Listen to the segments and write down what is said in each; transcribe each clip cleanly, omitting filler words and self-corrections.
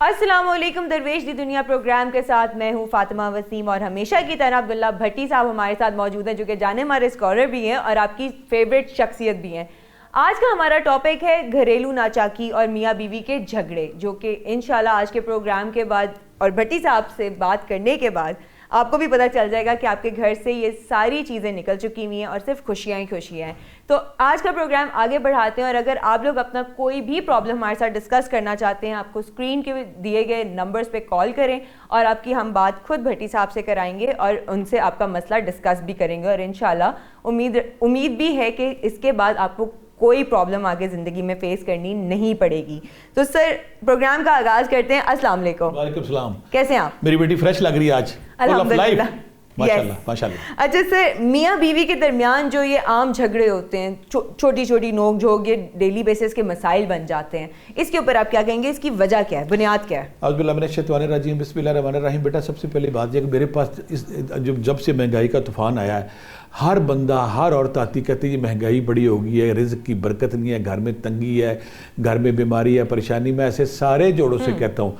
السلام علیکم، درویش دی دنیا پروگرام کے ساتھ میں ہوں فاطمہ وسیم، اور ہمیشہ کی طرح عبداللہ بھٹی صاحب ہمارے ساتھ موجود ہیں جو کہ جانے مارے اسکالر بھی ہیں اور آپ کی فیوریٹ شخصیت بھی ہیں۔ آج کا ہمارا ٹاپک ہے گھریلو ناچاکی اور میاں بیوی کے جھگڑے، جو کہ انشاءاللہ آج کے پروگرام کے بعد اور بھٹی صاحب سے بات کرنے کے بعد آپ کو بھی پتہ چل جائے گا کہ آپ کے گھر سے یہ ساری چیزیں نکل چکی ہوئی ہیں اور صرف خوشیاں ہی خوشیاں ہیں۔ تو آج کا پروگرام آگے بڑھاتے ہیں، اور اگر آپ لوگ اپنا کوئی بھی پرابلم ہمارے ساتھ ڈسکس کرنا چاہتے ہیں، آپ کو اسکرین کے دیے گئے نمبرز پہ کال کریں اور آپ کی ہم بات خود بھٹی صاحب سے کرائیں گے اور ان سے آپ کا مسئلہ ڈسکس بھی کریں گے، اور انشاءاللہ امید بھی ہے کہ اس کے بعد آپ کو کوئی پرابلم آگے زندگی میں فیس کرنی نہیں پڑے گی۔ تو سر، پروگرام کا آغاز کرتے ہیں۔ السلام علیکم۔ وعلیکم السلام۔ کیسے ہیں آپ؟ میری بیٹی فریش لگ رہی ہے آج، الحمدللہ، ماشاءاللہ ماشاءاللہ۔ اچھا سر، میاں بیوی کے درمیان جو یہ عام جھگڑے ہوتے ہیں، چھوٹی چھوٹی نوک جھوک، یہ ڈیلی بیسس کے مسائل بن جاتے ہیں، اس کے اوپر آپ کیا کہیں گے؟ اس کی وجہ کیا ہے، بنیاد کیا ہے؟ اعوذ باللہ من الشیطان الرجیم، بسم اللہ الرحمن الرحیم۔ بیٹا، سب سے پہلی بات یہ کہ میرے پاس جب سے مہنگائی کا طوفان آیا ہے، ہر بندہ، ہر عورت آتی کہتی ہے یہ مہنگائی بڑی ہو گئی ہے، رزق کی برکت نہیں ہے، گھر میں تنگی ہے، گھر میں بیماری ہے، پریشانی۔ میں ایسے سارے جوڑوں سے کہتا ہوں،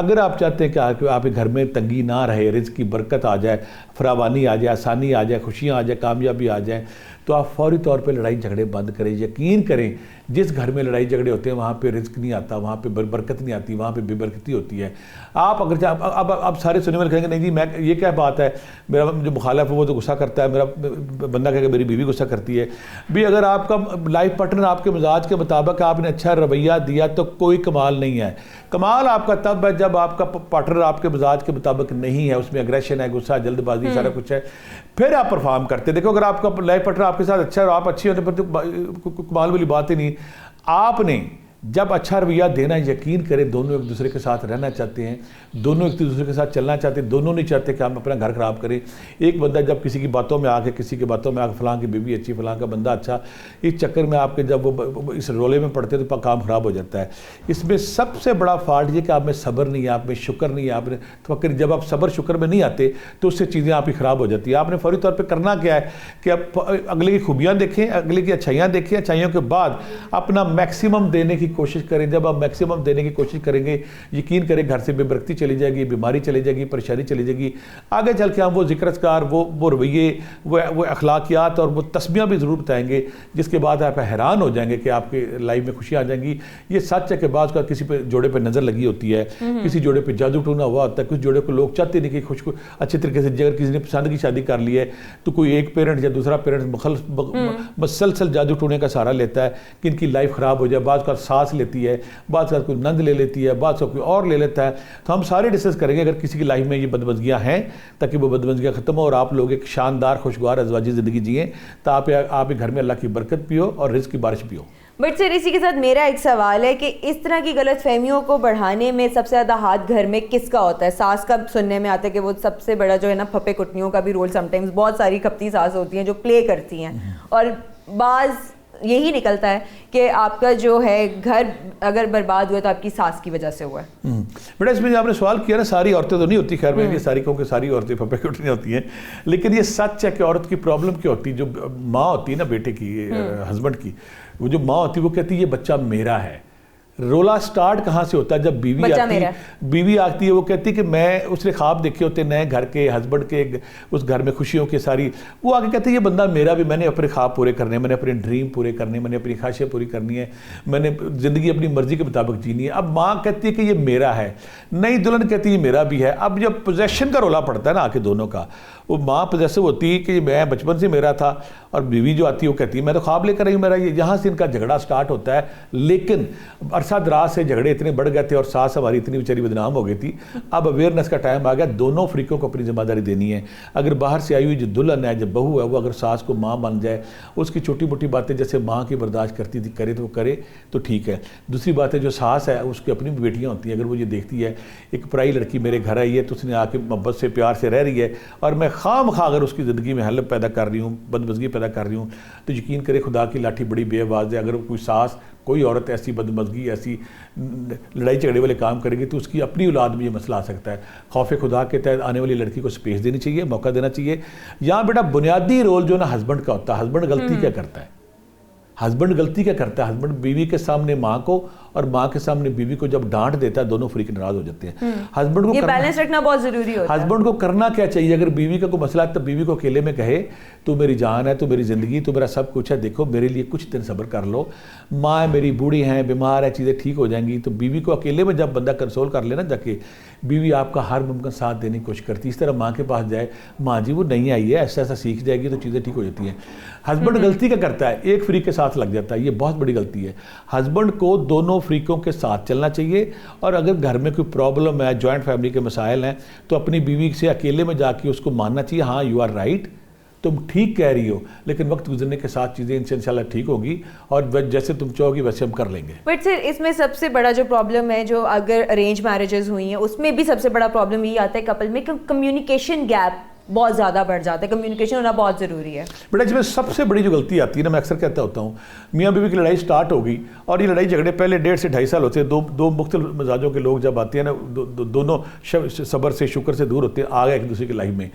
اگر آپ چاہتے ہیں کہ آپ کے گھر میں تنگی نہ رہے، رزق کی برکت آ جائے، فراوانی آ جائے، آسانی آ جائے، خوشیاں آ جائے، کامیابی آ جائے، تو آپ فوری طور پہ لڑائی جھگڑے بند کریں۔ یقین کریں، جس گھر میں لڑائی جھگڑے ہوتے ہیں وہاں پہ رزق نہیں آتا، وہاں پہ برکت نہیں آتی، وہاں پہ بے برکتی ہوتی ہے۔ آپ اگر اب سارے سننے والے کہیں گے نہیں جی میں یہ کیا بات ہے، میرا جو مخالف ہے وہ تو غصہ کرتا ہے، میرا بندہ کہے کہ میری بیوی غصہ کرتی ہے۔ بھی اگر آپ کا لائف پارٹنر آپ کے مزاج کے مطابق آپ نے اچھا رویہ دیا تو کوئی کمال نہیں ہے۔ کمال آپ کا تب ہے جب آپ کا پارٹنر آپ کے مزاج کے مطابق نہیں ہے، اس میں اگریشن ہے، غصہ، جلد بازی، سارا کچھ ہے، پھر آپ پرفارم کرتے۔ دیکھو، اگر آپ کا لائف پارٹنر آپ کے ساتھ اچھا ہے اور آپ اچھی ہوتے پھر تو کمال والی بات ہی نہیں۔ آپ نے جب اچھا رویہ دینا، یقین کریں دونوں ایک دوسرے کے ساتھ رہنا چاہتے ہیں، دونوں ایک دوسرے کے ساتھ چلنا چاہتے ہیں، دونوں نہیں چاہتے کہ ہم اپنا گھر خراب کریں۔ ایک بندہ جب کسی کی باتوں میں آ کے فلاں کی بیوی اچھی، فلاں کا بندہ اچھا، اس چکر میں آپ کے جب وہ اس رولے میں پڑتے ہیں تو کام خراب ہو جاتا ہے۔ اس میں سب سے بڑا فالٹ یہ کہ آپ میں صبر نہیں ہے، آپ میں شکر نہیں ہے، آپ نے فکر، جب آپ صبر شکر میں نہیں آتے تو اس سے چیزیں آپ کی خراب ہو جاتی ہیں۔ آپ نے فوری طور پہ کرنا کیا ہے کہ آپ اگلے کی خوبیاں دیکھیں، اگلے کی اچھائیاں دیکھیں، اچھائیوں کے بعد اپنا میکسیمم دینے کی کوشش کریں۔ جب آپ میکسیمم دینے کی کوشش کریں گے، یقین کریں گھر سے بے برکتی چلی جائے گی، بیماری چلی جائے گی، پریشانی چلی جائے گی۔ آگے چل کے ہم وہ ذکر اذکار، وہ رویے، وہ اخلاقیات اور وہ تسبیحاں بھی ضرور بتائیں گے، جس کے بعد آپ حیران ہو جائیں گے کہ آپ کے لائف میں خوشیاں آ جائیں گی۔ یہ سچ ہے کہ بعض کا کسی پہ جوڑے پہ نظر لگی ہوتی ہے، کسی جوڑے پہ جادو ٹونا ہوا ہوتا ہے، کچھ جوڑے کو لوگ چاہتے نہیں کہ اچھے طریقے سے، اگر کسی نے پسند کی شادی کر لی ہے تو کوئی ایک پیرنٹ یا دوسرا پیرنٹ مسلسل جادو ٹونے کا سہارا لیتا ہے کہ ان کی لائف خراب ہو جائے۔ بعض کا سانس لیتی ہے، بعض کا کوئی نند لے لیتی ہے، بعض کا کوئی اور لے لیتا ہے۔ تو ہم سارے ڈسکس کریں گے اگر کسی کی لائف میں یہ بدمزگیاں ہیں، تاکہ وہ بدمزگیاں ختم ہو اور آپ لوگ ایک شاندار خوشگوار ازواجی زندگی جئیں، تو آپ کے گھر میں اللہ کی برکت بھی ہو اور رزق کی بارش بھی ہو۔ بٹ سر، اسی کے ساتھ میرا ایک سوال ہے کہ اس طرح کی غلط فہمیوں کو بڑھانے میں سب سے زیادہ ہاتھ گھر میں کس کا ہوتا ہے؟ ساس کا سننے میں آتا ہے کہ وہ سب سے بڑا جو ہے نا، پھپے کٹنیوں کا بھی رول سم ٹائمز بہت ساری کھپتی ساس ہوتی ہیں جو پلے کرتی ہیں، اور بعض یہی نکلتا ہے کہ آپ کا جو ہے گھر اگر برباد ہوا تو آپ کی ساس کی وجہ سے ہوا ہے۔ بیٹا، اس میں آپ نے سوال کیا نا، ساری عورتیں تو نہیں ہوتی، خیر میں یہ ساری کہوں کہ ساری عورتیں پھپے کٹنی ہوتی ہیں، لیکن یہ سچ ہے کہ عورت کی پرابلم کیا ہوتی ہے، جو ماں ہوتی ہے نا بیٹے کی، ہسبینڈ کی، وہ جو ماں ہوتی ہے وہ کہتی ہے یہ بچہ میرا ہے۔ رولا سٹارٹ کہاں سے ہوتا ہے؟ جب بیوی آتی ہے، وہ کہتی ہے کہ میں، اس نے خواب دیکھے ہوتے نئے گھر کے، ہسبینڈ کے، اس گھر میں خوشیوں کے ساری، وہ آگے کہتے ہیں یہ بندہ میرا بھی، میں نے اپنے خواب پورے کرنے ہیں، میں نے اپنے ڈریم پورے کرنے ہیں، میں نے اپنی خواہشیں پوری کرنی ہے، میں نے زندگی اپنی مرضی کے مطابق جینی ہے۔ اب ماں کہتی ہے کہ یہ میرا ہے، نئی دلہن کہتی ہے یہ میرا بھی ہے۔ اب جب پوزیشن کا رولا پڑتا ہے نا آ کے دونوں کا، وہ ماں پوزیسو ہوتی ہے کہ میں بچپن سے میرا تھا، اور بیوی جو آتی ہے وہ کہتی ہے میں تو خواب لے کر رہی ہوں میرا، یہ یہاں سے ان کا جھگڑا سٹارٹ ہوتا ہے۔ لیکن عرصہ دراز سے جھگڑے اتنے بڑھ گئے تھے اور ساس ہماری اتنی بیچاری بدنام ہو گئی تھی، اب اویئرنیس کا ٹائم آ گیا، دونوں فریقوں کو اپنی ذمہ داری دینی ہے۔ اگر باہر سے آئی ہوئی جو دلہن ہے، جو بہو ہے، وہ اگر ساس کو ماں مان جائے، اس کی چھوٹی موٹی باتیں جیسے ماں کی برداشت کرتی تھی کرے تو وہ کرے تو ٹھیک ہے۔ دوسری بات ہے جو ساس ہے اس کی اپنی بھی بیٹیاں ہوتی ہیں، اگر وہ یہ دیکھتی ہے ایک پرائی لڑکی میرے گھر آئی ہے تو اس نے آ کے محبت سے پیار سے رہ رہی ہے، اور میں خواہ مخواہ اگر اس کی زندگی میں حلب پیدا کر رہی ہوں، بدمزگی پیدا کر رہی ہوں، تو یقین کرے خدا کی لاٹھی بڑی بے آواز ہے۔ اگر کوئی ساس، کوئی عورت ایسی بدمزگی، ایسی لڑائی جھگڑے والے کام کرے گی تو اس کی اپنی اولاد میں یہ مسئلہ آ سکتا ہے۔ خوف خدا کے تحت آنے والی لڑکی کو سپیس دینی چاہیے، موقع دینا چاہیے۔ یہاں بیٹا بنیادی رول جو نا ہسبینڈ کا ہوتا ہے۔ ہسبینڈ غلطی کیا کرتا ہے؟ ہسبینڈ غلطی کیا کرتا ہے, ہسبینڈ بیوی کے سامنے ماں کو اور ماں کے سامنے بیوی کو جب ڈانٹ دیتا ہے, دونوں فریق ناراض ہو جاتے ہیں. ہسبینڈ کو بیلنس رکھنا بہت ضروری ہوتا ہے. ہسبینڈ کو کرنا کیا چاہیے, اگر بیوی کا کوئی مسئلہ ہے تو بیوی کو اکیلے میں کہے تو میری جان ہے, تو میری زندگی, تو میرا سب کچھ ہے, دیکھو میرے لیے کچھ دن صبر کر لو, ماں میری بوڑھی ہیں, بیمار ہے, چیزیں ٹھیک ہو جائیں گی. تو بیوی کو اکیلے میں جب بندہ کنسول کر لینا جا کے, بیوی آپ کا ہر ممکن ساتھ دینے کی کوشش کرتی ہے. اس طرح ماں کے پاس جائے, ماں جی وہ نہیں آئی ہے, ایسا ایسا سیکھ جائے گی تو چیزیں ٹھیک ہو جاتی ہیں. ہسبینڈ غلطی کیا کرتا ہے, ایک فریق کے ساتھ لگ جاتا ہے, یہ بہت بڑی غلطی ہے. ہسبینڈ کو دونوں فریقوں کے ساتھ چلنا چاہیے, اور اگر گھر میں کوئی پرابلم ہے, جوائنٹ فیملی کے مسائل ہیں, تو اپنی بیوی سے اکیلے میں جا کے اس کو ماننا چاہیے, ہاں یو آر رائٹ, تم ٹھیک کہہ رہی ہو, لیکن وقت گزرنے کے ساتھ چیزیں انشاءاللہ ٹھیک ہوگی, اور جیسے تم چاہو گی ویسے ہم کر لیں گے. بٹ سر اس میں سب سے بڑا جو پرابلم ہے, جو اگر ارینج میرجز ہوئی ہیں اس میں بھی سب سے بڑا پرابلم یہی آتا ہے کپل میں, کمیونیکیشن گیپ بہت زیادہ بڑھ جاتا ہے. کمیونیکیشن ہونا بہت ضروری ہے. بیٹا اس میں سب سے بڑی جو غلطی آتی ہے نا, میں اکثر کہتا ہوتا ہوں, میاں بیوی کی لڑائی سٹارٹ ہوگی, اور یہ لڑائی جھگڑے پہلے 1.5 سے 2.5 سال ہوتے ہیں, دو مختلف مزاجوں کے لوگ جب آتے ہیں نا, دونوں صبر سے شکر سے دور ہوتے ہیں, آ گئے ایک دوسرے کی لائف میں,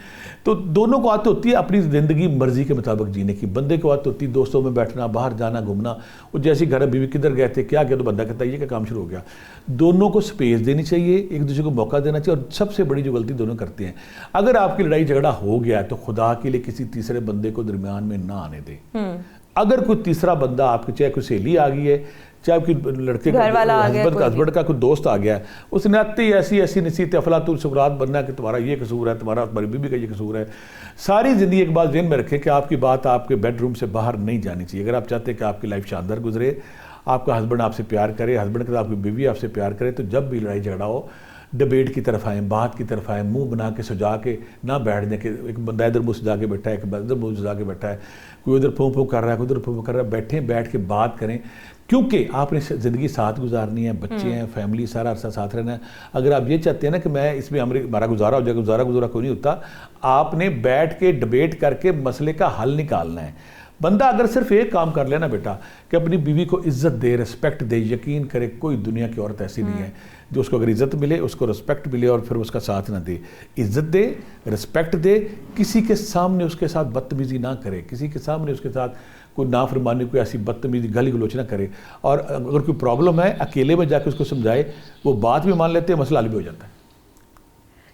تو دونوں کو عادت ہوتی ہے اپنی زندگی مرضی کے مطابق جینے کی. بندے کو عادت ہوتی ہے دوستوں میں بیٹھنا, باہر جانا, گھومنا, وہ جیسی گھر بیوی کدھر گئے تھے, کیا کیا, تو بندہ کہتا ہے یہ کیا کام شروع ہو گیا. دونوں کو سپیس دینی چاہیے, ایک دوسرے کو موقع دینا چاہیے. اور سب سے بڑی جو غلطی دونوں کرتے ہیں, اگر آپ کی لڑائی جھگڑا ہو گیا ہے تو خدا کے لیے کسی تیسرے بندے کو درمیان میں نہ آنے دیں. اگر کوئی تیسرا بندہ آپ کے, چاہے کوئی سہیلی آ گئی ہے, چاہے آپ کی لڑکے ہسبینڈ کا کوئی دوست آ گیا ہے, اس نے آتے ہی ایسی نصیحت افلاطون سقراط بننا کہ تمہارا یہ قصور ہے, تمہاری بیوی کا یہ قصور ہے. ساری زندگی ایک بات ذہن میں رکھیں کہ آپ کی بات آپ کے بیڈ روم سے باہر نہیں جانی چاہیے. اگر آپ چاہتے ہیں کہ آپ کی لائف شاندار گزرے, آپ کا ہسبینڈ آپ سے پیار کرے, ہسبینڈ کے ساتھ آپ کی بیوی آپ سے پیار کرے, تو جب بھی لڑائی جھگڑا ہو ڈبیٹ کی طرف آئیں, بات کی طرف آئیں, منہ بنا کے سجا کے نہ بیٹھ دیں کہ ایک بندہ ادھر منہ سجا کے بیٹھا ہے, ایک ادھر منہ سجا کے بیٹھا ہے, کوئی ادھر پھوں کر رہا ہے, کوئی ادھر پھوں کر رہا ہے. بیٹھیں, بیٹھ کے بات کریں, کیونکہ آپ نے زندگی ساتھ گزارنی ہے, بچے ہیں, فیملی, سارا عرصہ ساتھ رہنا ہے. اگر آپ یہ چاہتے ہیں نا کہ میں اس میں ہمارا گزارا ہو جائے, گزارا کوئی نہیں ہوتا. آپ نے بیٹھ کے ڈبیٹ کر کے مسئلے کا حل نکالنا ہے. بندہ اگر صرف ایک کام کر لینا بیٹا کہ اپنی بیوی کو عزت دے, رسپیکٹ دے, یقین کرے کوئی دنیا کی عورت ایسی نہیں ہے جو اس کو اگر عزت ملے, اس کو رسپیکٹ ملے اور پھر اس کا ساتھ نہ دے. عزت دے, رسپیکٹ دے, کسی کے سامنے اس کے ساتھ بدتمیزی نہ کرے, کسی کے سامنے اس کے ساتھ کوئی نافرمانی, کوئی ایسی بدتمیزی, گالی گلوچ نہ کرے. اور اگر کوئی پرابلم ہے اکیلے میں جا کے اس کو سمجھائے, وہ بات بھی مان لیتے ہیں, مسئلہ حل بھی ہو جاتا ہے.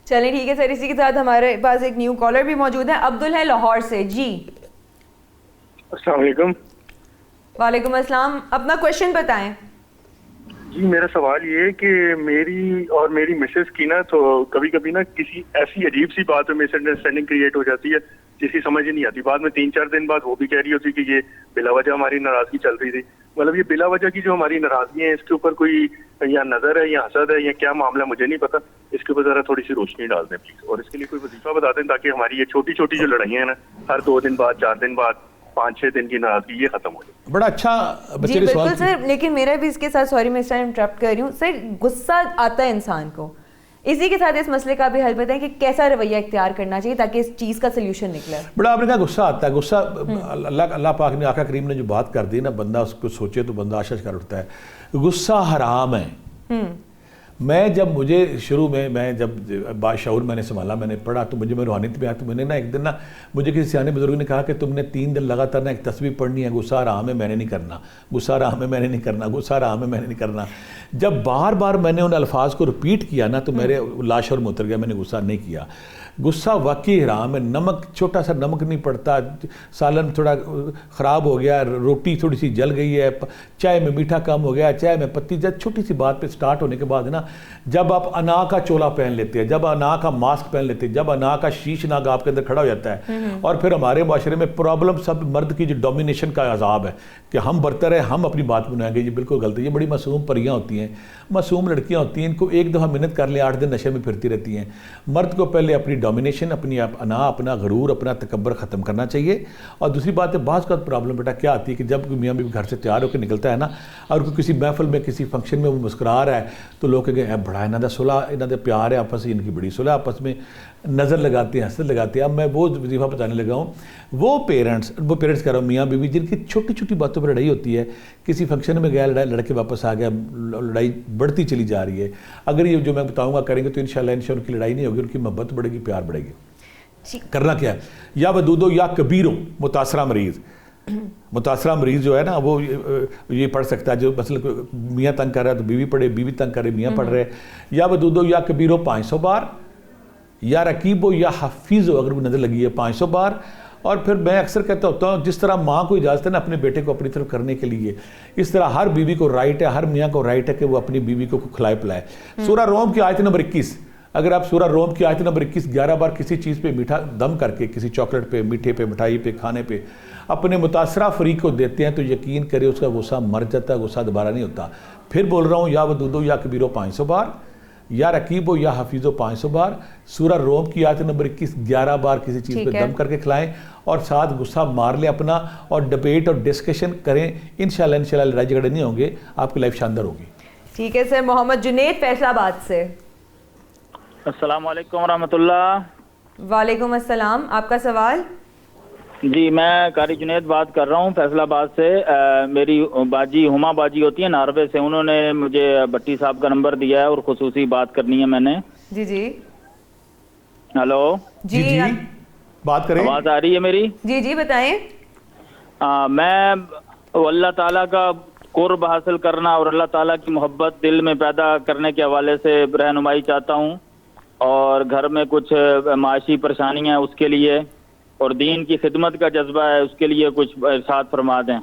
چلیں ٹھیک ہے سر, اسی کے ساتھ ہمارے پاس ایک نیو کالر بھی موجود ہے. عبدل ہے لاہور سے. جی السلام علیکم. وعلیکم السلام, اپنا کویشچن بتائیں. جی میرا سوال یہ ہے کہ میری اور میری مسز کی نا تو کبھی کبھی نا کسی ایسی عجیب سی بات میں مس انڈرسٹینڈنگ کریٹ ہو جاتی ہے جس کی سمجھ ہی نہیں آتی. بعد میں 3-4 دن بعد وہ بھی کہہ رہی ہوتی کہ یہ بلا وجہ ہماری ناراضگی چل رہی تھی. مطلب یہ بلا وجہ کی جو ہماری ناراضگی ہے, اس کے اوپر کوئی یا نظر ہے یا حسد ہے یا کیا معاملہ مجھے نہیں پتا, اس کے اوپر ذرا تھوڑی سی روشنی ڈال دیں پلیز. اور اس کے لیے کوئی وظیفہ بتا دیں تاکہ ہماری یہ چھوٹی چھوٹی جو لڑائیاں ہیں نا, ہر 2 دن بعد, 4 دن بعد, 5-6 دن کی ناراضگی, یہ ختم ہو جائے. بڑا اچھا جی بالکل سر, لیکن میرا بھی اس کے ساتھ, سوری میں اس ٹائم انٹرپٹ کر رہی ہوں سر, غصہ آتا ہے انسان کو, اسی کے ساتھ اس مسئلے کا بھی حل بتائیں کہ کیسا رویہ اختیار کرنا چاہیے تاکہ اس چیز کا سلیوشن نکلے. بڑا آپ نے کہا غصہ آتا ہے, غصہ اللہ پاک نے, آقا کریم نے جو بات کر دی نا, بندہ اس کو سوچے تو بندہ آشش کر اٹھتا ہے. غصہ حرام ہے. میں جب مجھے شروع میں جب باشعور میں نے سنبھالا, میں نے پڑھا تو مجھے میں روحانیت میں آیا, تو میں نے نا ایک دن نا مجھے کسی سیانے بزرگ نے کہا کہ تم نے 3 دن لگاتار نا ایک تسبیح پڑھنی ہے, غصہ حرام ہے, میں نے نہیں کرنا, غصہ حرام ہے, میں نے نہیں کرنا, غصہ حرام ہے, میں نے نہیں کرنا. جب بار بار میں نے ان الفاظ کو رپیٹ کیا نا تو میرے لاشور میں اتر گیا, میں نے غصہ نہیں کیا. غصہ واقعی حرام ہے. نمک, چھوٹا سا نمک نہیں پڑتا, سالن تھوڑا خراب ہو گیا, روٹی تھوڑی سی جل گئی ہے, چائے میں میٹھا کم ہو گیا, چائے میں پتی, جب چھوٹی سی بات پہ سٹارٹ ہونے کے بعد نا, جب آپ انا کا چولا پہن لیتے ہیں, جب انا کا ماسک پہن لیتے ہیں, جب انا کا شیش ناگ آپ کے اندر کھڑا ہو جاتا ہے, اور پھر ہمارے معاشرے میں پرابلم سب مرد کی جو ڈومینیشن کا عذاب ہے کہ ہم برتر ہیں, ہم اپنی بات بنائیں گے, یہ بالکل غلط ہے. یہ بڑی معصوم پریاں ہوتی ہیں, معصوم لڑکیاں ہوتی ہیں, ان کو ایک دفعہ محنت کر لیں 8 دن نشے میں پھرتی رہتی ہیں. مرد کو پہلے اپنی ڈومینیشن, اپنی انا, اپنا غرور, اپنا تکبر ختم کرنا چاہیے. اور دوسری بات ہے, بعض کا پرابلم بیٹا کیا آتی ہے کہ جب میاں بیوی گھر سے تیار ہو کے نکلتا ہے نا, اور کوئی کسی محفل میں, کسی فنکشن میں وہ مسکرا رہا ہے, تو لوگ کہیں گے بڑا انہاں دا صلح, انہاں دا پیار ہے آپس میں, ان کی بڑی صلح آپس میں, نظر لگاتے ہیں, حسد لگاتے ہیں. اب میں وہ وظیفہ بتانے لگا ہوں, وہ پیرنٹس کہہ رہا ہوں, میاں بیوی جن کی چھوٹی چھوٹی باتوں پر لڑائی ہوتی ہے, کسی فنکشن میں گیا, لڑکے واپس آ گیا, لڑائی بڑھتی چلی جا رہی ہے. اگر یہ جو میں بتاؤں گا کریں گے تو انشاءاللہ ان کی لڑائی نہیں ہوگی, ان کی محبت بڑھے گی, پیار بڑھے گی. کرنا کیا ہے, یا ودودو یا کبیرو متاثرہ مریض, متاثرہ مریض جو ہے نا وہ یہ پڑھ سکتا ہے, جو مثلا میاں تنگ کر رہا ہے تو بیوی پڑھے, بیوی تنگ کر رہے میاں پڑھ رہے, یا ودودو یا کبیرو 500 بار, یا رقیبو یا حفیظو اگر وہ نظر لگی ہے 500 بار. اور پھر میں اکثر کہتا ہوتا ہوں جس طرح ماں کو اجازت ہے نا اپنے بیٹے کو اپنی طرف کرنے کے لیے, اس طرح ہر بیوی کو رائٹ ہے, ہر میاں کو رائٹ ہے کہ وہ اپنی بیوی کو کھلائے پلائے. سورہ روم کی آیت نمبر 21, اگر آپ سورہ روم کی آیت نمبر 21 11 بار کسی چیز پہ میٹھا دم کر کے, کسی چاکلیٹ پہ, میٹھے پہ, مٹھائی پہ, کھانے پہ اپنے متاثرہ فریق کو دیتے ہیں تو یقین کرے اس کا غصہ مر جاتا ہے, غصہ دوبارہ نہیں ہوتا. پھر بول رہا ہوں یا ودودو یا کبیرو 500 بار, یا رقیبو یا حفیظو 500 بار. سورہ روم کی آیت نمبر 21 11 بار کسی چیز پہ دم کر کے کھلائیں اور ساتھ غصہ مار لیں اپنا, اور ڈبیٹ اور ڈسکشن کریں. انشاءاللہ لڑائی جھگڑے نہیں ہوں گے, آپ کی لائف شاندار ہوگی. ٹھیک ہے سر. محمد جنید فیصل آباد سے. السلام علیکم ورحمۃ اللہ. وعلیکم السلام, آپ کا سوال. جی میں قاری جنید بات کر رہا ہوں فیصل آباد سے. میری باجی ہما باجی ہوتی ہے ناروے سے, انہوں نے مجھے بھٹی صاحب کا نمبر دیا ہے اور خصوصی بات کرنی ہے میں نے. جی جی ہلو جی جی بات کریں, آواز آ رہی ہے میری؟ جی جی بتائیں. میں اللہ تعالیٰ کا قرب حاصل کرنا اور اللہ تعالیٰ کی محبت دل میں پیدا کرنے کے حوالے سے رہنمائی چاہتا ہوں, اور گھر میں کچھ معاشی پریشانیاں ہیں اس کے لیے, اور دین کی خدمت کا جذبہ ہے, اس کے لیے کچھ ارشاد فرما دیں.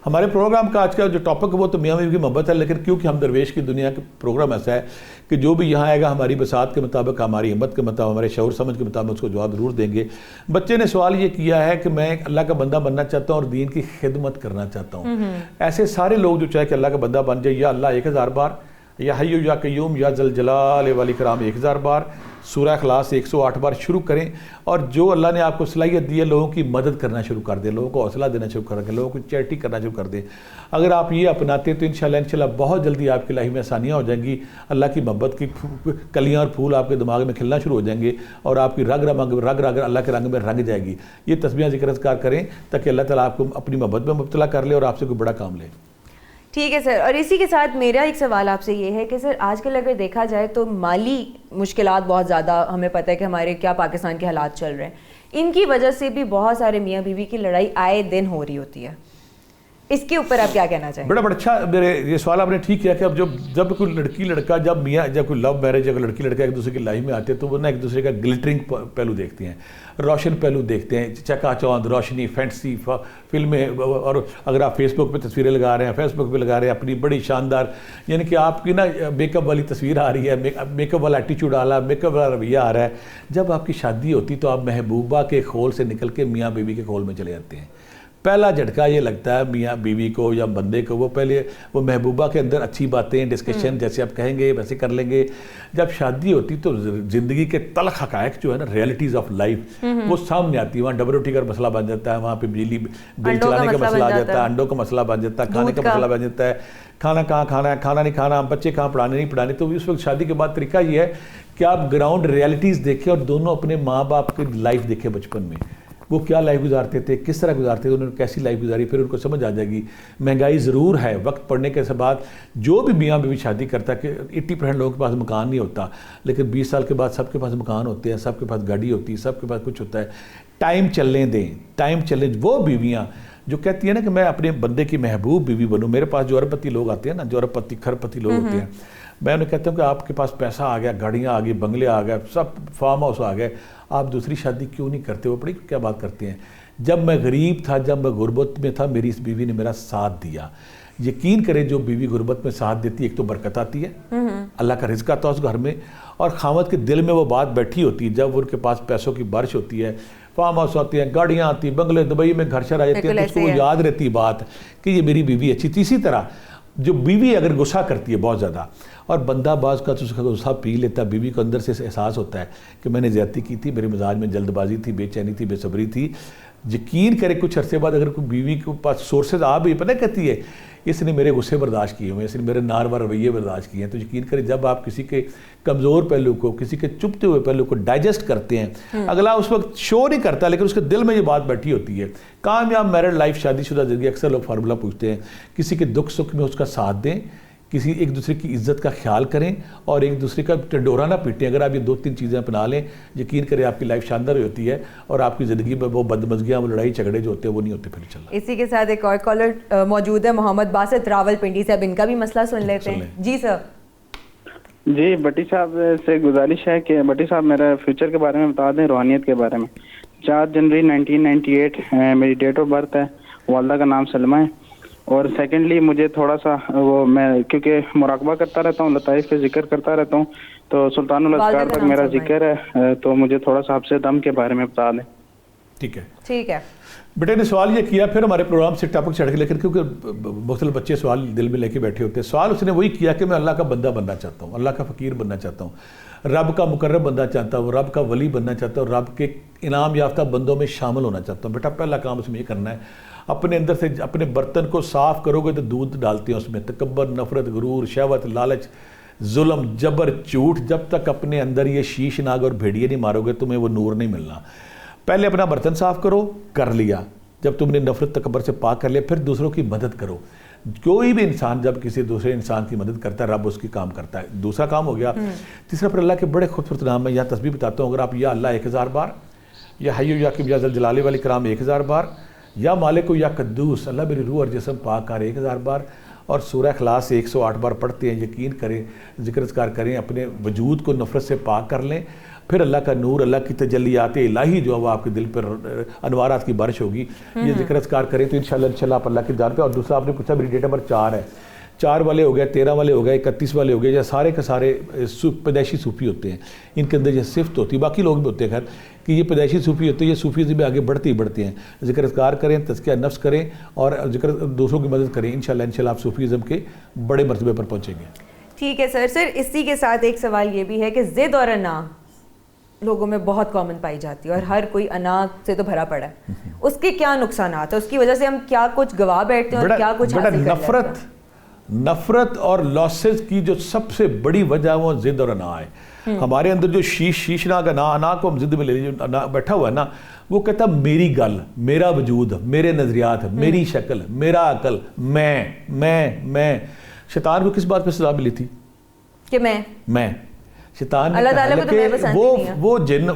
ہمارے پروگرام کا آج کا جو ٹاپک ہے وہ تو میاں بیوی کی محبت ہے, لیکن کیونکہ ہم درویش کی دنیا کا پروگرام ایسا ہے کہ جو بھی یہاں آئے گا ہماری بساط کے مطابق, ہماری ہمت کے مطابق, ہمارے شعور سمجھ کے مطابق اس کو جواب ضرور دیں گے. بچے نے سوال یہ کیا ہے کہ میں اللہ کا بندہ بننا چاہتا ہوں اور دین کی خدمت کرنا چاہتا ہوں. ایسے سارے لوگ جو چاہے کہ اللہ کا بندہ بن جائے, یا اللہ 1000 بار, یا حیو یا قیوم یا ذل جلال والاکرام 1000 بار, سورہ اخلاص 108 بار شروع کریں. اور جو اللہ نے آپ کو صلاحیت دی ہے لوگوں کی مدد کرنا شروع کر دیں, لوگوں کو حوصلہ دینا شروع کر دیں, لوگوں کو چیریٹی کرنا شروع کر دیں. اگر آپ یہ اپناتے ہیں تو انشاءاللہ بہت جلدی آپ کی لائف میں آسانیاں ہو جائیں گی. اللہ کی محبت کی کلیاں اور پھول آپ کے دماغ میں کھلنا شروع ہو جائیں گے, اور آپ کی رگ اللہ کے رنگ میں رنگ جائے گی. یہ تسبیحاں ذکر اذکار کریں تاکہ اللہ تعالیٰ آپ کو اپنی محبت میں مبتلا کر لے اور آپ سے کوئی بڑا کام لے. ٹھیک ہے سر. اور اسی کے ساتھ میرا ایک سوال آپ سے یہ ہے کہ سر آج کل اگر دیکھا جائے تو مالی مشکلات بہت زیادہ, ہمیں پتہ ہے کہ ہمارے کیا پاکستان کے حالات چل رہے ہیں, ان کی وجہ سے بھی بہت سارے میاں بیوی کی لڑائی آئے دن ہو رہی ہوتی ہے. اس کے اوپر آپ کیا کہنا چاہیں گے؟ بڑا اچھا میرے یہ سوال آپ نے ٹھیک کیا کہ اب جب کوئی لڑکی لڑکا, جب کوئی لو میرج, اگر لڑکی لڑکا ایک دوسرے کی لائف میں آتے ہیں تو وہ نا ایک دوسرے کا گلٹرنگ پہلو دیکھتے ہیں, روشن پہلو دیکھتے ہیں, چکا چوند, روشنی, فینٹسی فلمیں. اور اگر آپ فیس بک پہ تصویریں لگا رہے ہیں, فیس بک پہ لگا رہے ہیں اپنی بڑی شاندار, یعنی کہ آپ کی نا میک اپ والی تصویر آ رہی ہے, میک اپ والا ایٹیچیوڈ آ رہا ہے, میک اپ والا رویہ آ رہا ہے. جب آپ کی شادی ہوتی تو آپ محبوبہ کے خول سے نکل کے میاں بیوی کے خول میں چلے جاتے ہیں. پہلا جھٹکا یہ لگتا ہے میاں بیوی کو یا بندے کو, وہ پہلے وہ محبوبہ کے اندر اچھی باتیں, ڈسکشن جیسے آپ کہیں گے ویسے کر لیں گے. جب شادی ہوتی تو زندگی کے تلخ حقائق جو ہے نا, ریئلٹیز آف لائف, وہ سامنے آتی ہے. وہاں ڈبل روٹی کا مسئلہ بن جاتا ہے, وہاں پہ بجلی بل چلانے کا مسئلہ آ جاتا ہے, انڈوں کا مسئلہ بن جاتا ہے, کھانے کا مسئلہ بن جاتا ہے, کھانا کہاں کھانا ہے, کھانا نہیں کھانا, بچے کہاں پڑھانے نہیں پڑھانے. تو اس وقت شادی کے بعد طریقہ یہ ہے کہ آپ گراؤنڈ ریئلٹیز دیکھیں اور دونوں اپنے ماں باپ کی لائف دیکھیں بچپن میں, وہ کیا لائف گزارتے تھے, کس طرح گزارتے تھے, انہوں نے کیسی لائف گزاری. پھر ان کو سمجھ آ جائے گی. مہنگائی ضرور ہے, وقت پڑنے کے بعد جو بھی میاں بیوی شادی کرتا ہے کہ 80% لوگوں کے پاس مکان نہیں ہوتا, لیکن 20 سال کے بعد سب کے پاس مکان ہوتے ہیں, سب کے پاس گاڑی ہوتی ہے, سب کے پاس کچھ ہوتا ہے. ٹائم چلنے دیں, ٹائم چلنے. وہ بیویاں جو کہتی ہیں نا کہ میں اپنے بندے کی محبوب بیوی بنوں, میرے پاس جو ارب پتی لوگ آتے ہیں نا, جو ارب پتی کھر پتی لوگ ہوتے ہیں, میں انہیں کہتا ہوں کہ آپ کے پاس پیسہ آ گیا, گاڑیاں آ گئی, بنگلے آ گئے, سب فارم ہاؤس آ گئے, آپ دوسری شادی کیوں نہیں کرتے؟ وہ بڑی کیا بات کرتے ہیں. جب میں غریب تھا, جب میں غربت میں تھا, میری اس بیوی نے میرا ساتھ دیا. یقین کریں جو بیوی غربت میں ساتھ دیتی ہے, ایک تو برکت آتی ہے, اللہ کا رزق آتا ہے اس گھر میں, اور خامد کے دل میں وہ بات بیٹھی ہوتی ہے. جب ان کے پاس پیسوں کی بارش ہوتی ہے, فارم ہاؤس ہوتی ہیں, گاڑیاں آتی ہیں, بنگلے, دبئی میں گھر شر آ جاتے ہیں, تو اس کو وہ یاد رہتی بات کہ یہ میری بیوی اچھی تھی. اسی طرح جو بیوی اگر غصہ کرتی ہے بہت زیادہ, اور بندہ بعض کا تو اس کا غصہ پی لیتا ہے, بیوی کو اندر سے احساس ہوتا ہے کہ میں نے زیادتی کی تھی, میرے مزاج میں جلد بازی تھی, بے چینی تھی, بے صبری تھی. یقین کرے کچھ عرصے بعد اگر کوئی بیوی کے پاس سورسز آ بھی, پتہ کہتی ہے اس نے میرے غصے برداشت کیے ہوئے, اس نے میرے ناروا رویے برداشت کیے ہیں. تو یقین کرے جب آپ کسی کے کمزور پہلو کو, کسی کے چپتے ہوئے پہلو کو ڈائجسٹ کرتے ہیں, اگلا اس وقت شو نہیں کرتا لیکن اس کے دل میں یہ بات بیٹھی ہوتی ہے. کامیاب میرڈ لائف, شادی شدہ زندگی, اکثر لوگ فارمولہ پوچھتے ہیں, کسی کے دکھ سکھ میں اس کا ساتھ دیں, کسی ایک دوسرے کی عزت کا خیال کریں اور ایک دوسرے کا ڈنڈورا نہ پیٹیں. اگر آپ یہ 2-3 چیزیں اپنا لیں, یقین کریں آپ کی لائف شاندار ہوتی ہے اور آپ کی زندگی میں وہ بدمزگیاں, وہ لڑائی جھگڑے جو ہوتے ہیں وہ نہیں ہوتے پھر چلنا. اسی کے ساتھ ایک اور کالر موجود ہے, محمد باسط راول پنڈی سے. اب ان کا بھی مسئلہ سن لیتے ہیں. جی سر. جی بٹی صاحب سے گزارش ہے کہ بٹی صاحب میرا فیوچر کے بارے میں بتا دیں, روحانیت کے بارے میں. 4 جنوری 1998 میری ڈیٹ آف برتھ ہے. والدہ کا نام سلمہ ہے. اور سیکنڈلی مجھے تھوڑا سا وہ میں کیونکہ مراقبہ کرتا رہتا ہوں, لطائف پہ ذکر کرتا رہتا ہوں, تو سلطان الاذکار تک میرا ذکر ہے, تو مجھے تھوڑا سا حبس دم کے بارے میں بتا دیں. ٹھیک ہے, ٹھیک ہے. بیٹے نے سوال یہ کیا, پھر ہمارے پروگرام سے ٹاپک چڑھ کے, لیکن کیونکہ مختلف بچے سوال دل میں لے کے بیٹھے ہوتے ہیں. سوال اس نے وہی کیا کہ میں اللہ کا بندہ بننا چاہتا ہوں, اللہ کا فقیر بننا چاہتا ہوں, رب کا مقرب بننا چاہتا ہوں, رب کا ولی بننا چاہتا ہوں, رب کے انعام یافتہ بندوں میں شامل ہونا چاہتا ہوں. بیٹا پہلا کام اس میں یہ کرنا ہے, اپنے اندر سے اپنے برتن کو صاف کرو گے تو دودھ ڈالتے ہیں اس میں. تکبر, نفرت, غرور, شہوت, لالچ, ظلم, جبر, جھوٹ, جب تک اپنے اندر یہ شیش ناگ اور بھیڑیے نہیں مارو گے تمہیں وہ نور نہیں ملنا. پہلے اپنا برتن صاف کرو, کر لیا. جب تم نے نفرت تکبر سے پاک کر لیا, پھر دوسروں کی مدد کرو. کوئی بھی انسان جب کسی دوسرے انسان کی مدد کرتا ہے, رب اس کی کام کرتا ہے. دوسرا کام ہو گیا. تیسرا, پر اللہ کے بڑے خوبصورت نام میں یہاں تسبیح بتاتا ہوں. اگر آپ یا اللہ 1000 بار, یا حی یا قیوم یا ذل جلال والاکرام 1000 بار, یا مالک یا قدوس اللہ میری روح اور جسم پاک کر 1000 بار, اور سورہ اخلاص 108 بار پڑھتے ہیں, یقین کریں, ذکر اذکار کریں, اپنے وجود کو نفرت سے پاک کر لیں, پھر اللہ کا نور, اللہ کی تجلیات الہی جو ہے وہ آپ کے دل پر انوارات کی بارش ہوگی. یہ ذکر اذکار کریں تو انشاءاللہ آپ اللہ کی جان پہ. اور دوسرا آپ نے پوچھا میری ڈیٹ نمبر 4 ہے, 4 والے ہو گئے, 13 والے ہو گئے, 31 والے ہو گئے, یا سارے کے سارے پیدائشی صوفی ہوتے ہیں. ان کے اندر یہ صفت ہوتی ہے, باقی لوگ بھی ہوتے ہیں خیر, کہ یہ پیدائشی صوفی ہوتے ہیں. یہ صوفیزم میں آگے بڑھتے ہی بڑھتے ہیں. ذکر اذکار کریں, تزکیہ نفس کریں, اور ذکر دوسروں کی مدد کریں. انشاءاللہ آپ صوفیزم کے بڑے مرتبے پر پہنچیں گے. ٹھیک ہے سر. سر اسی کے ساتھ ایک سوال یہ بھی ہے کہ ضد اور انا لوگوں میں بہت کامن پائی جاتی ہے, اور ہر کوئی انا سے تو بھرا پڑا ہے. اس کے کیا نقصانات ہیں, اس کی وجہ سے ہم کیا کچھ گوا بیٹھتے ہیں اور کیا کچھ حاصل کر لیتے ہیں؟ نفرت اور لاسز کی جو سب سے بڑی وجہ ہے وہ ضد اور انا ہے. ہمارے اندر جو شیشناک انا کو ہم ضد میں لے لیجیے, بیٹھا ہوا ہے نا, وہ کہتا میری گل, میرا وجود, میرے نظریات, میری شکل, میرا عقل, میں. شیطان کو کس بات پہ سزا ملی تھی کہ میں شیطان اللہ تعالیٰ کو تو میں پسند نہیں ہے.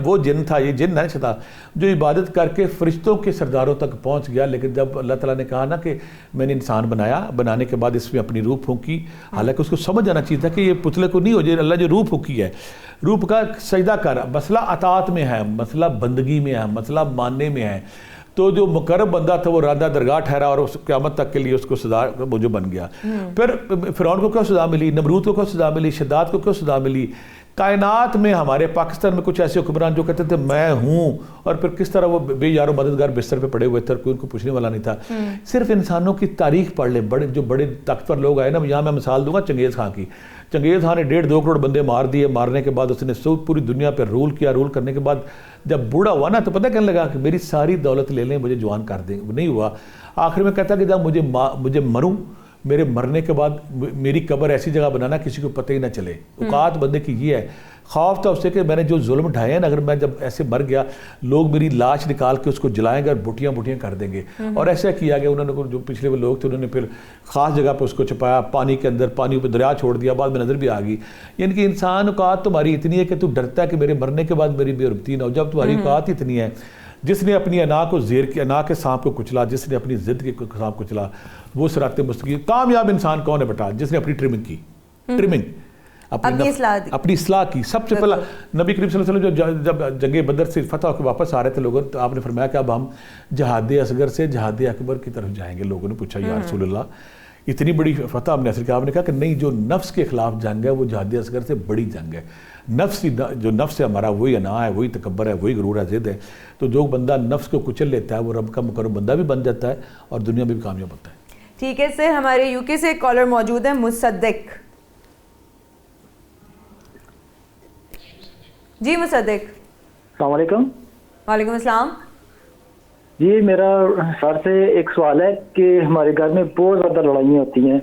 وہ جن تھا, یہ جن ہے شیطان, جو عبادت کر کے فرشتوں کے سرداروں تک پہنچ گیا. لیکن جب اللہ تعالیٰ نے کہا نا کہ میں نے انسان بنایا, بنانے کے بعد اس میں اپنی روح پھونکی, حالانکہ اس کو سمجھ جانا چاہیے تھا کہ یہ پتلے کو نہیں ہو جائے, اللہ جو روح پھونکی ہے, روح کا سجدہ کر. مسئلہ اطاعت میں ہے, مسئلہ بندگی میں ہے, مسئلہ ماننے میں ہے. تو جو مقرب بندہ تھا وہ رادہ درگاہ ٹھہرا اور اس قیامت تک کے لیے اس کو سزا موجب بن گیا. پھر فرعون کو کیوں سزا ملی, نمرود کو کیوں سزا ملی, شداد کو کیوں سزا ملی. کائنات میں ہمارے پاکستان میں کچھ ایسے حکمران جو کہتے تھے میں ہوں, اور پھر کس طرح وہ بے یار و مددگار بستر پہ پڑے ہوئے تھے, کوئی ان کو پوچھنے والا نہیں تھا. صرف انسانوں کی تاریخ پڑھ لیں, جو بڑے طاقتور لوگ آئے نا, یہاں میں مثال دوں گا چنگیز خان کی. چنگیز خان نے 1.5-2 کروڑ بندے مار دیے. مارنے کے بعد اس نے پوری دنیا پہ رول کیا. رول کرنے کے بعد جب بوڑھا ہوا نا, تو پتہ کہنے لگا کہ میری ساری دولت لے لیں, مجھے جوان کر دیں. نہیں ہوا. آخر میں کہتا کہ جب مجھے مروں, میرے مرنے کے بعد میری قبر ایسی جگہ بنانا کسی کو پتہ ہی نہ چلے. اوقات بندے کی یہ ہے. خوف تھا اس سے کہ میں نے جو ظلم ڈھائے ہیں نا, اگر میں جب ایسے مر گیا, لوگ میری لاش نکال کے اس کو جلائیں گے اور بٹیاں کر دیں گے. اور ایسا کیا گیا. انہوں نے جو پچھلے وہ لوگ تھے, انہوں نے پھر خاص جگہ پہ اس کو چھپایا, پانی کے اندر, پانی پہ دریا چھوڑ دیا. بعد میں نظر بھی آ گئی. یعنی کہ انسان اوقات تمہاری اتنی ہے کہ تو ڈرتا ہے کہ میرے مرنے کے بعد میری بے ربطی نہ ہو. جب تمہاری اوقات اتنی ہے, جس نے اپنی انا کو انا کے سانپ کو کچلا, جس نے اپنی ضد کے سانپ کو کچلا, وہ صراط مستقیم. کامیاب انسان کون ہے بیٹا؟ جس نے اپنی ٹرمنگ اپنی اصلاح کی. سب سے پہلا نبی کریم صلی اللہ علیہ وسلم جب جنگ بدر سے فتح ہو کے واپس آ رہے تھے لوگوں, تو آپ نے فرمایا کہ اب ہم جہاد اصغر سے جہاد اکبر کی طرف جائیں گے. لوگوں نے پوچھا یا رسول اللہ اتنی بڑی فتح ہم نے حاصل کیا؟ آپ نے کہا کہ نہیں, جو نفس کے خلاف جنگ ہے وہ جہاد اصغر سے بڑی جنگ ہے. جو نفس ہے ہمارا, وہی انا ہے, وہی تکبر ہے, وہی غرور ہے, ضد ہے. تو جو بندہ نفس کو کچل لیتا ہے وہ رب کا مقرب بندہ بھی بن جاتا ہے اور دنیا میں بھی کامیاب ہوتا ہے. ٹھیک ہے سر. ہمارے یو کے سے ایک کالر موجود ہے, مصدق. جی مصدق. السلام علیکم. وعلیکم السلام. جی میرا سر سے ایک سوال ہے کہ ہمارے گھر میں بہت زیادہ لڑائیاں ہوتی ہیں.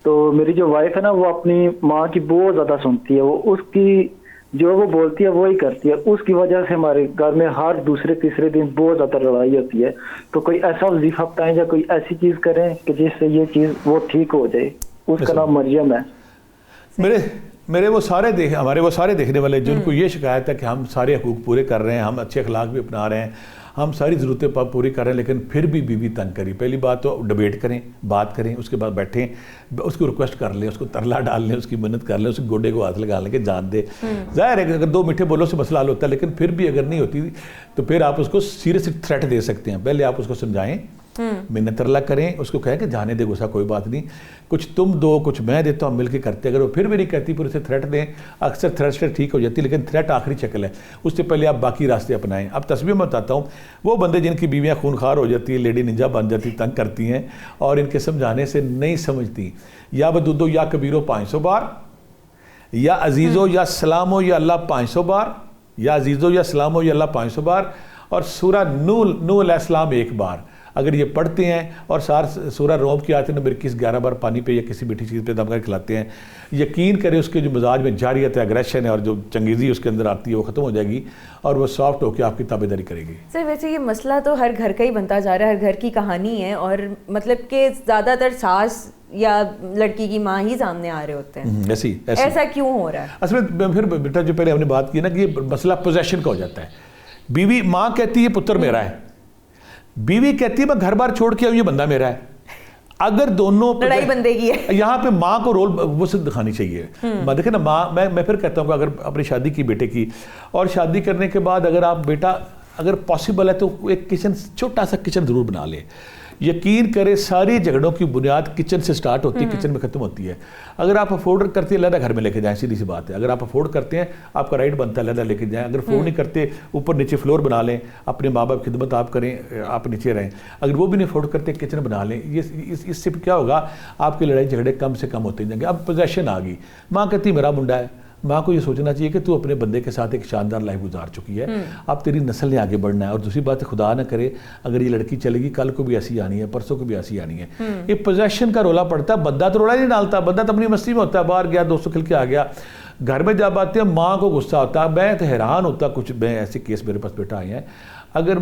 تو میری جو وائف ہے نا, وہ اپنی ماں کی بہت زیادہ سنتی ہے. وہ اس کی جو وہ بولتی ہے وہی کرتی ہے. اس کی وجہ سے ہمارے گھر میں ہر دوسرے تیسرے دن بہت زیادہ لڑائی ہوتی ہے. تو کوئی ایسا وظیفہ بتائیں یا کوئی ایسی چیز کریں کہ جس سے یہ چیز وہ ٹھیک ہو جائے. اس کا نام مریم ہے. میرے وہ سارے ہمارے وہ سارے دیکھنے والے جن کو یہ شکایت ہے کہ ہم سارے حقوق پورے کر رہے ہیں, ہم اچھے اخلاق بھی اپنا رہے ہیں, ہم ساری ضرورتیں پوری کر رہے ہیں, لیکن پھر بھی بیوی تنگ کری. پہلی بات تو ڈیبیٹ کریں, بات کریں, اس کے بعد بیٹھیں, اس کو ریکویسٹ کر لیں, اس کو ترلا ڈال لیں, اس کی منت کر لیں, اس کے گوڈے کو ہاتھ لگا لیں کہ جان دے. ظاہر ہے کہ اگر 2 میٹھے بولوں سے مسئلہ حل ہوتا ہے, لیکن پھر بھی اگر نہیں ہوتی تو پھر آپ اس کو سیریس تھریٹ دے سکتے ہیں. پہلے آپ اس کو سمجھائیں, منت ترلا کریں, اس کو کہیں کہ جانے دے غصہ, کوئی بات نہیں, کچھ تم دو کچھ میں دیتا ہوں, مل کے کرتے. اگر وہ پھر بھی نہیں کرتی پھر اسے تھریٹ دیں. اکثر تھریٹ سے ٹھیک ہو جاتی ہے, لیکن تھریٹ آخری شکل ہے, اس سے پہلے آپ باقی راستے اپنائیں. اب تصویر میں بتاتا ہوں, وہ بندے جن کی بیویاں خونخوار ہو جاتی ہیں, لیڈی ننجا بن جاتی, تنگ کرتی ہیں اور ان کے سمجھانے سے نہیں سمجھتی, یا بدودو یا کبیرو 500 بار, یا عزیزو یا سلامو یا اللہ 500 بار, یا عزیزو یا سلامو یا اللہ 500 بار, اور سورہ نوح علیہ السلام 1 بار. اگر یہ پڑھتے ہیں اور سورہ روم کی آیت نمبر 21 11 بار پانی پہ یا کسی میٹھی چیز پہ دم کر کھلاتے ہیں, یقین کریں اس کے جو مزاج میں جاریت ہے, اگریشن ہے, اور جو چنگیزی اس کے اندر آتی ہے وہ ختم ہو جائے گی, اور وہ سافٹ ہو کے آپ کی تابعداری کرے گی. سر ویسے یہ مسئلہ تو ہر گھر کا ہی بنتا جا رہا ہے, ہر گھر کی کہانی ہے, اور مطلب کہ زیادہ تر ساس یا لڑکی کی ماں ہی سامنے آ رہے ہوتے ہیں. ایسا کیوں ہو رہا ہے؟ اصل میں پھر بیٹا جو پہلے ہم نے بات کی نا کہ یہ مسئلہ پوزیشن کا ہو جاتا ہے. بیوی ماں کہتی ہے پتر میرا ہے, بیوی کہتی ہے میں گھر بار چھوڑ کے آؤں, یہ بندہ میرا ہے. اگر دونوں لڑائی بندے کی ہے, یہاں پہ ماں کو رول وسعت دکھانی چاہیے. دیکھیں نا ماں, میں پھر کہتا ہوں کہ اگر اپنی شادی کی بیٹے کی, اور شادی کرنے کے بعد اگر آپ بیٹا اگر پاسبل ہے تو ایک کچن, چھوٹا سا کچن ضرور بنا لے. یقین کرے ساری جھگڑوں کی بنیاد کچن سے سٹارٹ ہوتی ہے, کچن میں ختم ہوتی ہے. اگر آپ افورڈ کرتے ہیں علیحدہ گھر میں لے کے جائیں, سیدھی سی بات ہے. اگر آپ افورڈ کرتے ہیں آپ کا رائٹ بنتا ہے علیحدہ لے کے جائیں. اگر افورڈ نہیں کرتے اوپر نیچے فلور بنا لیں, اپنے ماں باپ کی خدمت آپ کریں, آپ نیچے رہیں. اگر وہ بھی نہیں افورڈ کرتے کچن بنا لیں. اس سے کیا ہوگا, آپ کے لڑائی جھگڑے کم سے کم ہوتے جائیں گے. اب پوزیشن آ گئی, ماں کہتی میرا منڈا ہے. ماں کو یہ سوچنا چاہیے کہ تو اپنے بندے کے ساتھ ایک شاندار لائف گزار چکی ہے, اب تیری نسل نے آگے بڑھنا ہے. اور دوسری بات خدا نہ کرے اگر یہ لڑکی چلے گی, کل کو بھی ایسی آنی ہے, پرسوں کو بھی ایسی آنی ہے. یہ پوزیشن کا رولا پڑتا ہے. بندہ تو رولا نہیں ڈالتا, بندہ تو اپنی مستی میں ہوتا ہے, باہر گیا دوستوں کھل کے آ گیا. گھر میں جب آتے ہیں ماں کو غصہ ہوتا ہے. میں تو حیران ہوتا, کچھ میں ایسے کیس میرے پاس بیٹا آئے ہیں, اگر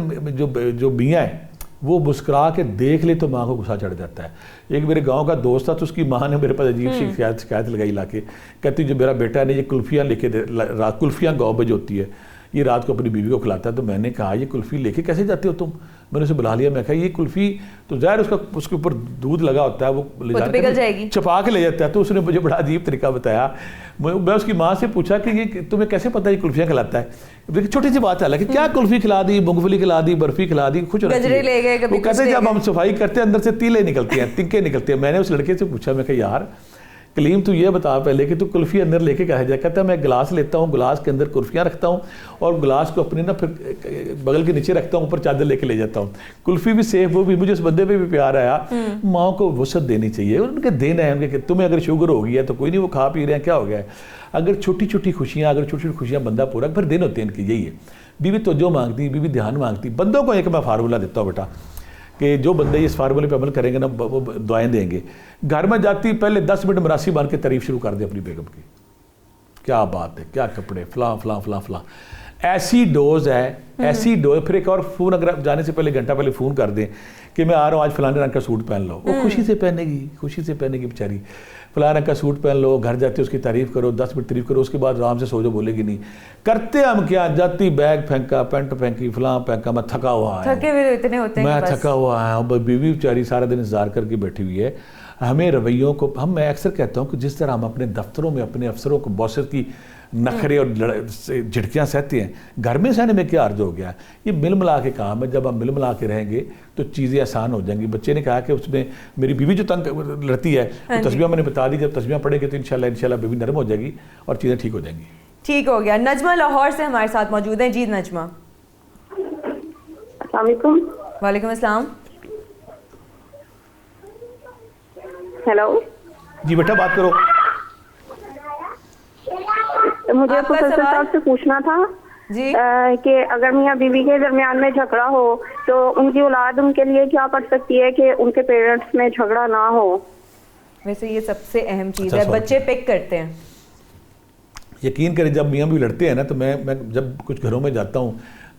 جو میاں ہیں وہ مسکرا کے دیکھ لے تو ماں کو غصہ چڑھ جاتا ہے. ایک میرے گاؤں کا دوست تھا, تو اس کی ماں نے میرے پاس عجیب سی شکایت لگائی لا کے, کہتی جو میرا بیٹا نے یہ کلفیاں لے کے رات, کلفیاں گاؤں میں جو ہوتی ہے یہ رات کو اپنی بیوی کو کھلاتا ہے. تو میں نے کہا یہ کلفی لے کے کیسے جاتے ہو تم؟ میں نے اسے بلا لیا, میں کہا یہ کلفی تو ظاہر اس کے اوپر دودھ لگا ہوتا ہے, وہ پگھل جائے گی, چھپا کے لے جاتا ہے. تو اس نے مجھے بڑا عجیب طریقہ بتایا. میں اس کی ماں سے پوچھا کہ یہ تمہیں کیسے پتا یہ کلفیاں کھلاتا ہے؟ دیکھیں چھوٹی سی بات ہے, حالانکہ کیا کلفی کھلا دی, مونگ پھلی کھلا دی, برفی کھلا دی, کچھ گجرے لے گئے, وہ کہتے ہیں جب ہم صفائی کرتے ہیں اندر سے تیلے نکلتے ہیں, تنکے نکلتے ہیں. میں نے اس لڑکے سے پوچھا, میں کہا یار کلیم تو یہ بتا پہلے کہ تو کلفی اندر لے کے کہا جائے. کہتا ہے میں گلاس لیتا ہوں, گلاس کے اندر کلفیاں رکھتا ہوں, اور گلاس کو اپنے نا پھر بغل کے نیچے رکھتا ہوں, اوپر چادر لے کے لے جاتا ہوں. کلفی بھی سیف, وہ بھی. مجھے اس بندے پہ بھی پیار آیا. ماں کو وسعت دینی چاہیے, ان کے دینا ہے, ان کے تمہیں اگر شوگر ہو گئی ہے تو کوئی نہیں, وہ کھا پی رہے ہیں, کیا ہو گیا ہے. اگر چھوٹی چھوٹی خوشیاں بندہ پورا پھر دن ہوتے ہیں ان کی, یہی ہے. بیوی توجہ مانگتی, بیوی دھیان مانگتی. بندوں کو ایک میں فارمولہ دیتا ہوں بیٹا, کہ جو بندے اس فارمولے پہ عمل کریں گے نا وہ دعائیں دیں گے. گھر میں جاتی پہلے 10 منٹ مراسی بان کے تعریف شروع کر دے اپنی بیگم کی, کیا بات ہے, کیا کپڑے, فلاں فلاں فلاں فلاں. ایسی ڈوز ہے, ایسی ڈوز. پھر ایک اور فون, اگر جانے سے پہلے گھنٹہ پہلے فون کر دیں کہ میں آ رہا ہوں, آج فلانے رنگ کا سوٹ پہن لو. وہ خوشی سے پہنے گی بیچاری. فلاں رنگ کا سوٹ پہن لو, گھر جاتے اس کی تعریف کرو, 10 منٹ تعریف کرو, اس کے بعد آرام سے سو جاؤ, بولے گی نہیں. کرتے ہم کیا, جاتی بیگ پھینکا, پینٹ پھینکی, فلاں پھینکا, میں تھکا ہوا آیا, تھکے ہوئے اتنے ہوتے ہیں, میں تھکا ہوا آیا ہوں. بیوی بیچاری سارا دن انتظار کر کے بیٹھی ہوئی ہے. ہمیں رویوں کو, میں اکثر کہتا ہوں کہ جس طرح ہم اپنے دفتروں میں اپنے افسروں کو باسز کی نخرے اور جھٹکیاں سہتے ہیں, گھر میں سہنے میں کیا عرض ہو گیا. یہ مل ملا کے کام ہے. جب ہم مل ملا کے رہیں گے تو چیزیں آسان ہو جائیں گی. بچے نے کہا کہ اس میں میری بیوی جو تنگ لڑتی ہے, تسبیح میں نے بتا دی, جب تسبیح پڑھے گی تو انشاءاللہ بیوی نرم ہو جائے گی اور چیزیں ٹھیک ہو جائیں گی. ٹھیک ہو گیا. نجمہ لاہور سے ہمارے ساتھ موجود ہیں. جی نجمہ. السلام علیکم. وعلیکم السلام. ہیلو. جی بیٹا بات کرو. مجھے فیصل صاحب سے پوچھنا تھا جی کہ اگر میاں بیوی کے درمیان میں جھگڑا ہو تو ان کی اولاد ان کے لیے کیا کر سکتی ہے کہ ان کے پیرنٹس میں جھگڑا نہ ہو؟ ویسے یہ سب سے اہم چیز ہے, بچے پک کرتے ہیں. یقین کریں جب میاں بھی لڑتے ہیں نا, تو میں جب کچھ گھروں میں جاتا ہوں